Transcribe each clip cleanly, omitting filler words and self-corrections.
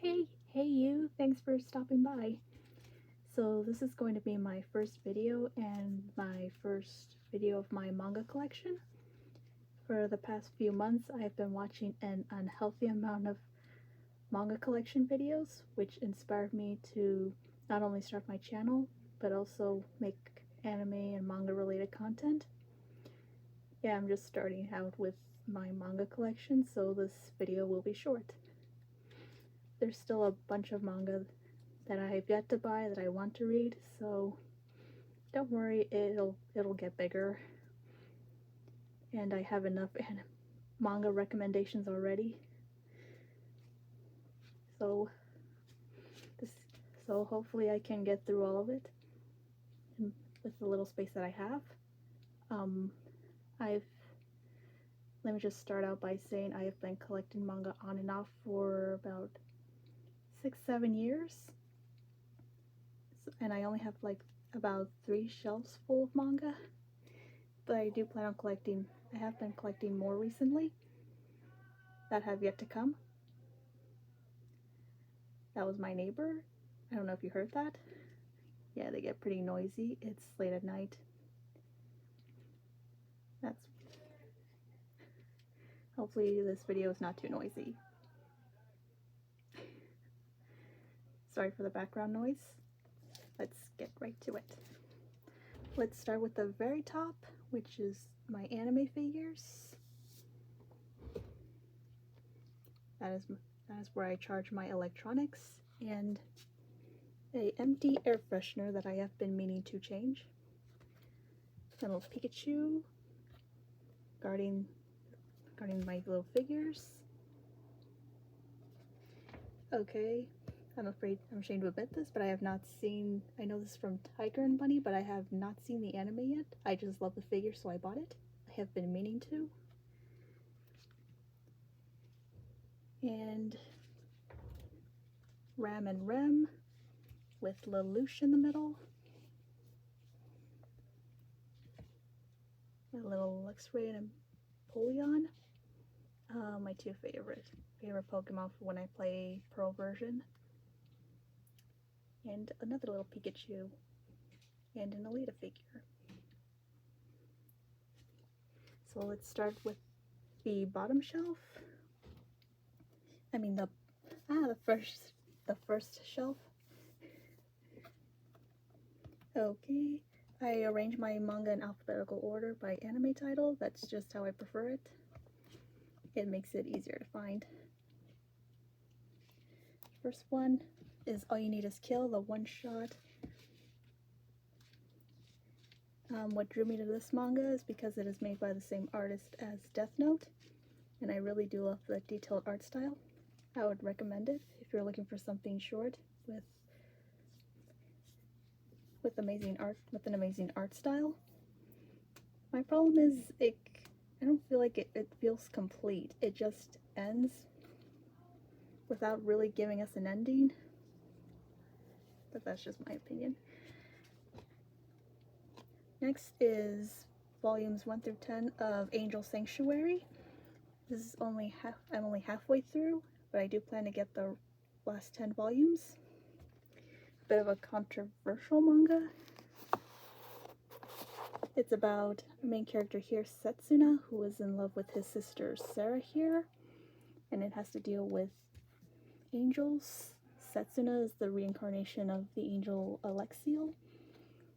Hey you, thanks for stopping by. So this is going to be my first video and my first video of my manga collection. For the past few months, I've been watching an unhealthy amount of manga collection videos, which inspired me to not only start my channel, but also make anime and manga related content. Yeah, I'm just starting out with my manga collection, so this video will be short. There's still a bunch of manga that I've yet to buy that I want to read, so don't worry, it'll get bigger. And I have enough manga recommendations already. So hopefully I can get through all of it with the little space that I have. Let me just start out by saying I have been collecting manga on and off for about 6-7 years. And I only have like about 3 shelves full of manga, but I do plan on collecting. I have been collecting more recently that have yet to come. That was my neighbor. I don't know if you heard that. Yeah, they get pretty noisy. It's late at night. Hopefully this video is not too noisy. Sorry for the background noise. Let's get right to it. Let's start with the very top, which is my anime figures. That is where I charge my electronics, and a empty air freshener that I have been meaning to change. A little Pikachu guarding my little figures. Okay, I'm ashamed to admit this, but I have not seen, I know this is from Tiger and Bunny, but I have not seen the anime yet. I just love the figure, so I bought it. I have been meaning to. And Ram and Rem with Lelouch in the middle. A little Luxray and Empoleon. My two favorite Pokemon for when I play Pearl version. And another little Pikachu. And an Alita figure. So let's start with the bottom shelf. I mean the first shelf. Okay, I arrange my manga in alphabetical order by anime title. That's just how I prefer it. It makes it easier to find. First one is All You Need Is Kill, the one-shot. What drew me to this manga is because it is made by the same artist as Death Note, and I really do love the detailed art style. I would recommend it if you're looking for something short with an amazing art style. My problem is I don't feel like it feels complete. It just ends without really giving us an ending. But that's just my opinion. Next is volumes 1 through 10 of Angel Sanctuary. This is I'm only halfway through, but I do plan to get the last 10 volumes. Bit of a controversial manga. It's about our main character here, Setsuna, who is in love with his sister Sarah here, and it has to deal with angels. Setsuna is the reincarnation of the angel Alexiel.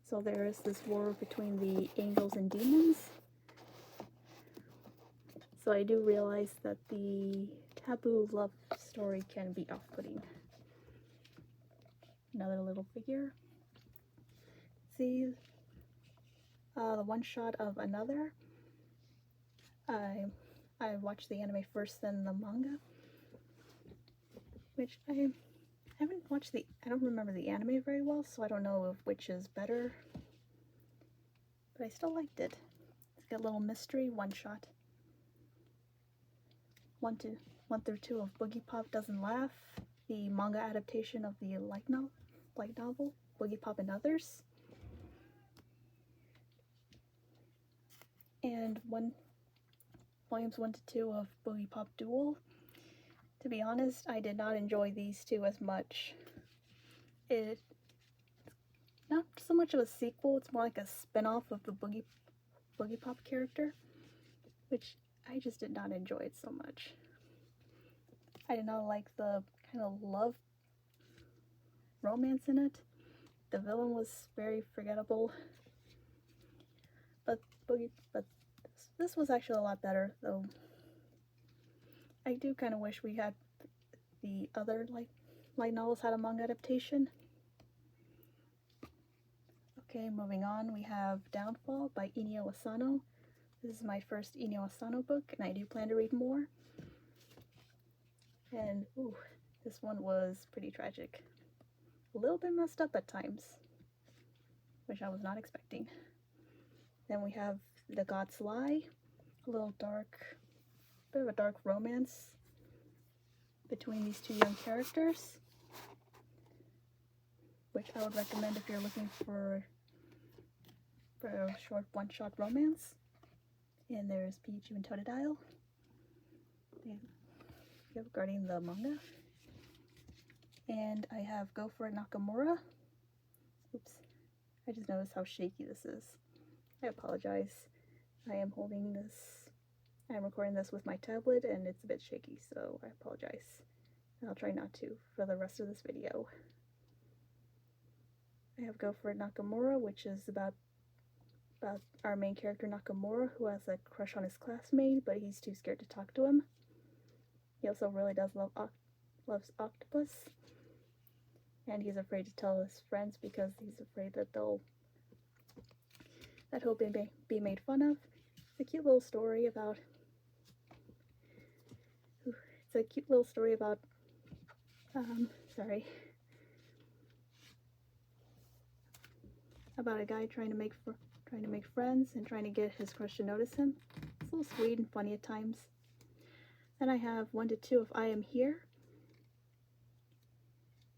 So there is this war between the angels and demons. So I do realize that the taboo love story can be off-putting. Another little figure. See, the one shot of Another. I watched the anime first, then the manga, which I haven't watched I don't remember the anime very well, so I don't know which is better, but I still liked it. It's got a little mystery one shot. 1 through 2 of Boogie Pop Doesn't Laugh, the manga adaptation of the light novel Boogie Pop and Others, and volumes 1 to 2 of Boogie Pop Duel. To be honest, I did not enjoy these two as much. It's not so much of a sequel, it's more like a spin-off of the Boogie Pop character, which I just did not enjoy it so much. I did not like the kind of love romance in it. The villain was very forgettable. But this was actually a lot better, though. I do kind of wish we had the other light novels had a manga adaptation. Okay, moving on, we have Downfall by Inia Asano. This is my first Inia Asano book, and I do plan to read more. And, ooh, this one was pretty tragic. A little bit messed up at times, which I was not expecting. Then we have The God's Lie, a little dark, bit of a dark romance between these two young characters, which I would recommend if you're looking for a short one-shot romance. And there's Pichu and Totodile regarding the manga. And I have Gopher Nakamura. Oops, I just noticed how shaky this is. I apologize. I am recording this with my tablet and it's a bit shaky, so I apologize. I'll try not to for the rest of this video. I have Gopher Nakamura, which is about our main character Nakamura, who has a crush on his classmate, but he's too scared to talk to him. He also really does loves octopus, and he's afraid to tell his friends because he's afraid that he'll be made fun of. It's a cute little story about about a guy trying to make friends and trying to get his crush to notice him. It's a little sweet and funny at times. Then I have 1 to 2 of I Am Here.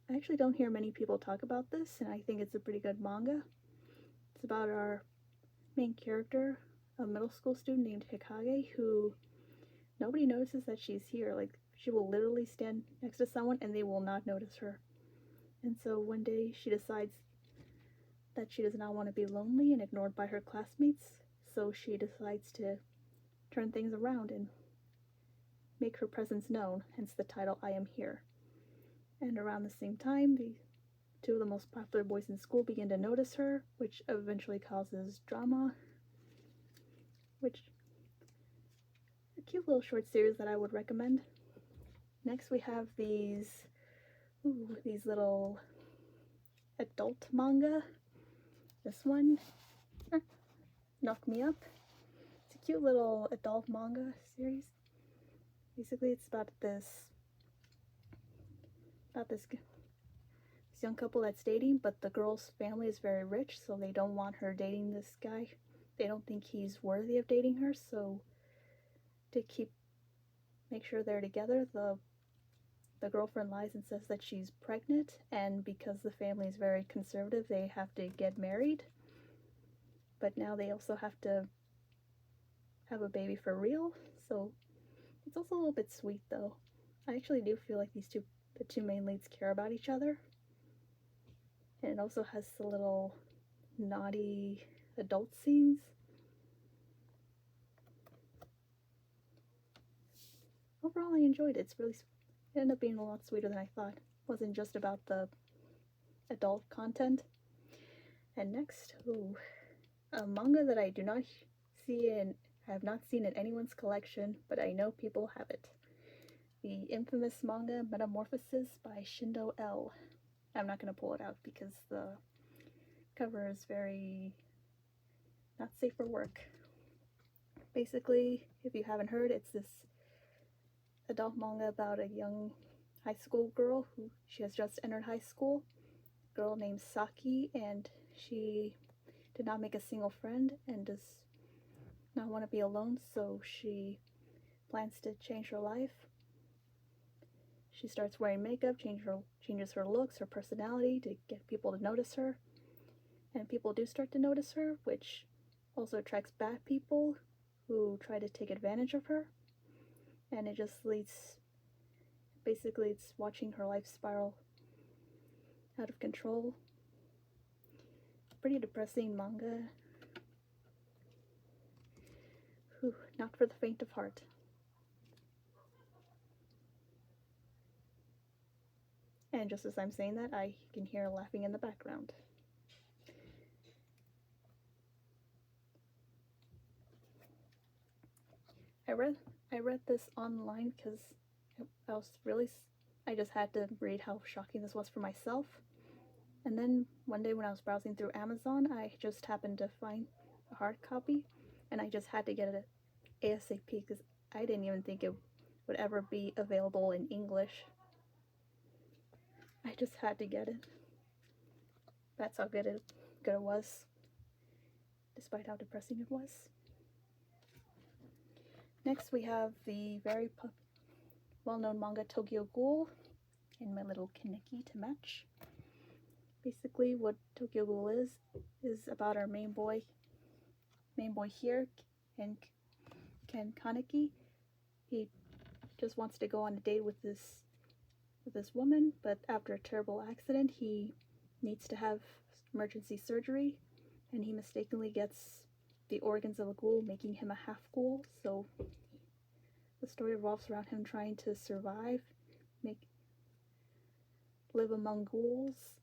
I actually don't hear many people talk about this, and I think it's a pretty good manga. It's about our main character, a middle school student named Hikage, who nobody notices that she's here. Like, she will literally stand next to someone and they will not notice her. And so one day she decides that she does not want to be lonely and ignored by her classmates, so she decides to turn things around and make her presence known, hence the title I Am Here. And around the same time, the two of the most popular boys in school begin to notice her, which eventually causes drama, which a cute little short series that I would recommend. Next we have these little adult manga. This one, Knock Me Up. It's a cute little adult manga series. Basically, it's about this young couple that's dating, but the girl's family is very rich, so they don't want her dating this guy. They don't think he's worthy of dating her, so to make sure they're together, the girlfriend lies and says that she's pregnant, and because the family is very conservative, they have to get married. But now they also have to have a baby for real, so it's also a little bit sweet though. I actually do feel like the two main leads care about each other. And it also has the little naughty adult scenes. Overall, I enjoyed it. It ended up being a lot sweeter than I thought. It wasn't just about the adult content. And next, a manga that I do not see and have not seen in anyone's collection, but I know people have it. The infamous manga Metamorphosis by Shindo L. I'm not going to pull it out because the cover is very not safe for work. Basically, if you haven't heard, it's this adult manga about a young high school girl she has just entered high school. A girl named Saki, and she did not make a single friend and does not want to be alone, so she plans to change her life. She starts wearing makeup, changes her looks, her personality to get people to notice her. And people do start to notice her, which also attracts bad people who try to take advantage of her. And it just leads Basically, it's watching her life spiral out of control. Pretty depressing manga. Whew, not for the faint of heart. And just as I'm saying that, I can hear laughing in the background. I read this online because I just had to read how shocking this was for myself. And then one day when I was browsing through Amazon, I just happened to find a hard copy, and I just had to get it ASAP because I didn't even think it would ever be available in English. I just had to get it. That's how good it was, despite how depressing it was. Next we have the very well-known manga Tokyo Ghoul and my little Kaneki to match. Basically what Tokyo Ghoul is about our main boy here, and Ken Kaneki. He just wants to go on a date with this woman, but after a terrible accident he needs to have emergency surgery, and he mistakenly gets the organs of a ghoul, making him a half ghoul. So the story revolves around him trying to survive, live among ghouls,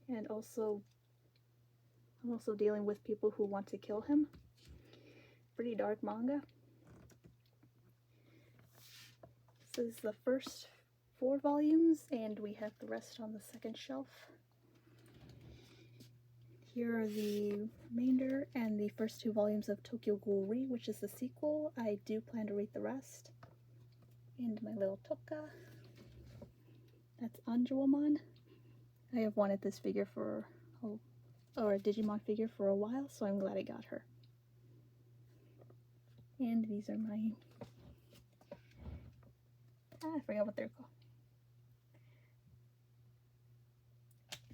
and also dealing with people who want to kill him. Pretty dark manga. This is the first 4 volumes, and we have the rest on the second shelf. Here are the remainder and the first 2 volumes of Tokyo Ghoul Re, which is the sequel. I do plan to read the rest. And my little Toka. That's Anjuamon. I have wanted this figure or a Digimon figure for a while, so I'm glad I got her. And these are my... I forgot what they're called.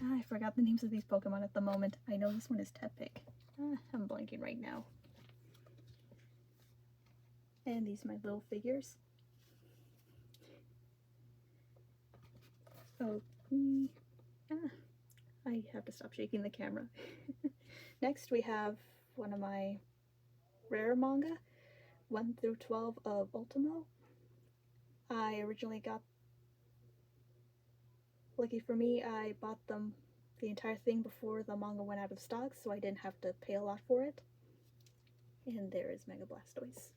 I forgot the names of these Pokemon at the moment. I know this one is Tepig. I'm blanking right now. And these are my little figures. Oh, I have to stop shaking the camera. Next we have one of my rare manga, 1 through 12 of Ultimo. I originally got, lucky for me, I bought them the entire thing before the manga went out of stock, so I didn't have to pay a lot for it. And there is Mega Blastoise.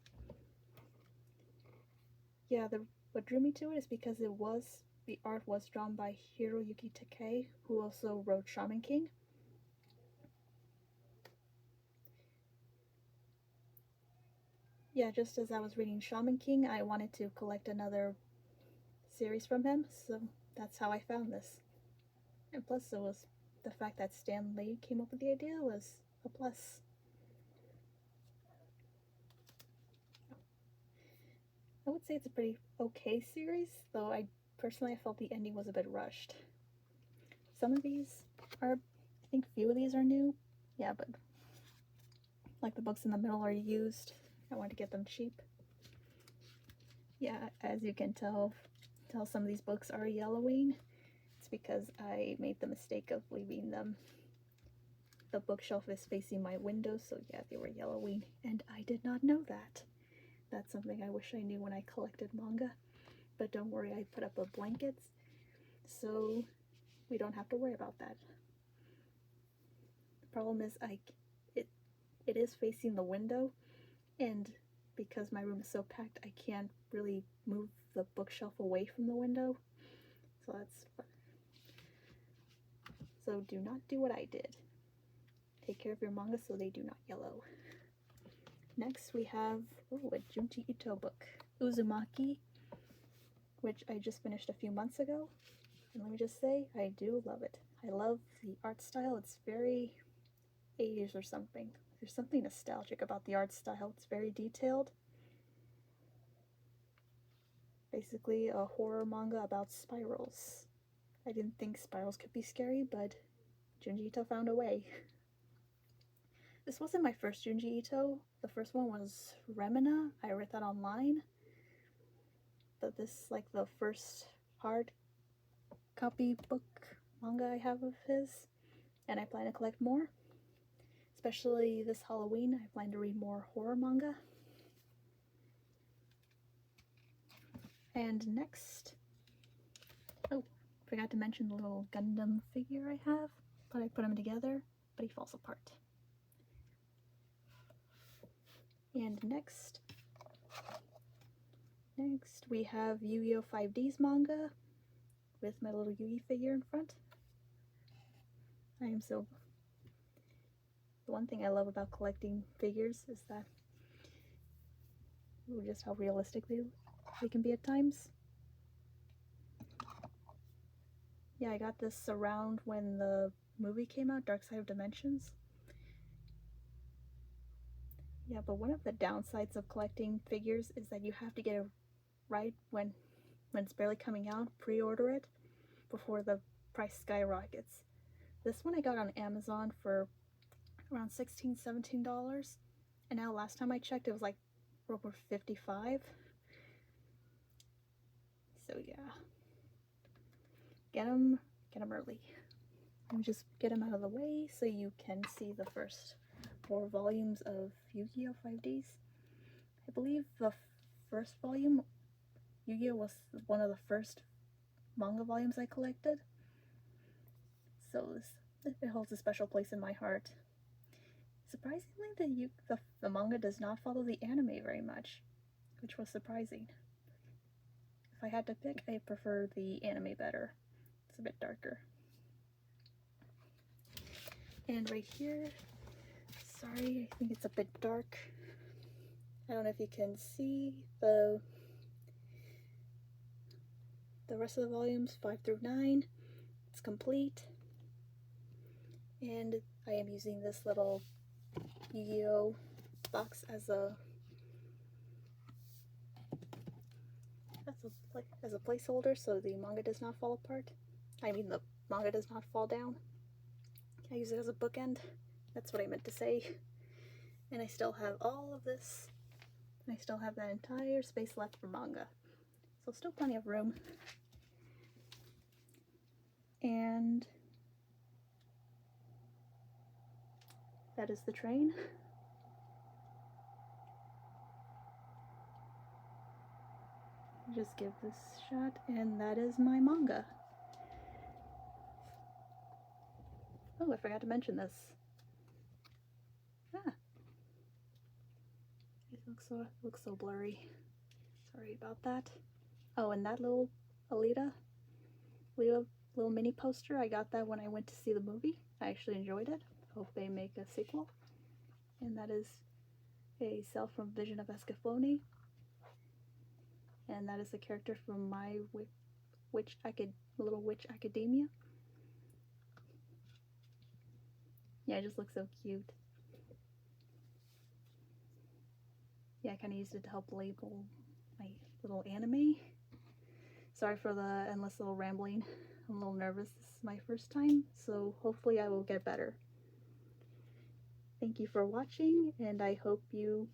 Yeah, what drew me to it is because the art was drawn by Hiroyuki Takei, who also wrote Shaman King. Yeah, just as I was reading Shaman King, I wanted to collect another series from him, so that's how I found this. And plus, it was the fact that Stan Lee came up with the idea was a plus. I would say it's a pretty okay series, though I felt the ending was a bit rushed. Some of these are, I think few of these are new. Yeah, but like the books in the middle are used. I wanted to get them cheap. Yeah, as you can tell some of these books are yellowing. It's because I made the mistake of leaving them. The bookshelf is facing my window, so yeah, they were yellowing, and I did not know that. That's something I wish I knew when I collected manga. But don't worry, I put up a blanket, so we don't have to worry about that. The problem is it is facing the window, and because my room is so packed, I can't really move the bookshelf away from the window. So that's fun. So do not do what I did. Take care of your manga so they do not yellow. Next we have a Junji Ito book, Uzumaki, which I just finished a few months ago. And let me just say, I do love it. I love the art style. It's very 80s or something. There's something nostalgic about the art style. It's very detailed. Basically a horror manga about spirals. I didn't think spirals could be scary, but Junji Ito found a way. This wasn't my first Junji Ito. The first one was Remina. I read that online. that this is like the first hard copy book manga I have of his, and I plan to collect more. Especially this Halloween, I plan to read more horror manga. And next, oh, forgot to mention the little Gundam figure I have, but I put him together, but he falls apart. And next we have Yu-Gi-Oh! 5D's manga with my little Yugi figure in front. The one thing I love about collecting figures is that just how realistic they can be at times. Yeah, I got this around when the movie came out, Dark Side of Dimensions. Yeah, but one of the downsides of collecting figures is that you have to get it right when it's barely coming out, pre-order it before the price skyrockets. This one I got on Amazon for around $16, $17, and now last time I checked it was like over $55. So yeah, get them early. And just get them out of the way so you can see the first 4 volumes of Yu-Gi-Oh! 5Ds. I believe the first volume, Yu-Gi-Oh! Was one of the first manga volumes I collected. So it holds a special place in my heart. Surprisingly, the manga does not follow the anime very much, which was surprising. If I had to pick, I prefer the anime better. It's a bit darker. And right here, sorry, I think it's a bit dark. I don't know if you can see the rest of the volumes, 5 through 9. It's complete. And I am using this little Yu-Gi-Oh! Box as a placeholder so the manga does not fall apart. I mean, the manga does not fall down. I use it as a bookend. That's what I meant to say. And I still have all of this. And I still have that entire space left for manga. So still plenty of room. And that is the train. Just give this shot, and that is my manga. Oh, I forgot to mention this. It looks so blurry. Sorry about that. Oh, and that little Alita little mini poster, I got that when I went to see the movie. I actually enjoyed it. Hope they make a sequel. And that is a cell from Vision of Escaflowne. And that is the character from My Little Witch Academia. Yeah, it just looks so cute. Yeah, I kind of used it to help label my little anime. Sorry for the endless little rambling. I'm a little nervous. This is my first time, so hopefully I will get better. Thank you for watching, and I hope you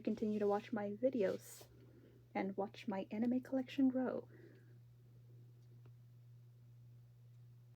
continue to watch my videos and watch my anime collection grow.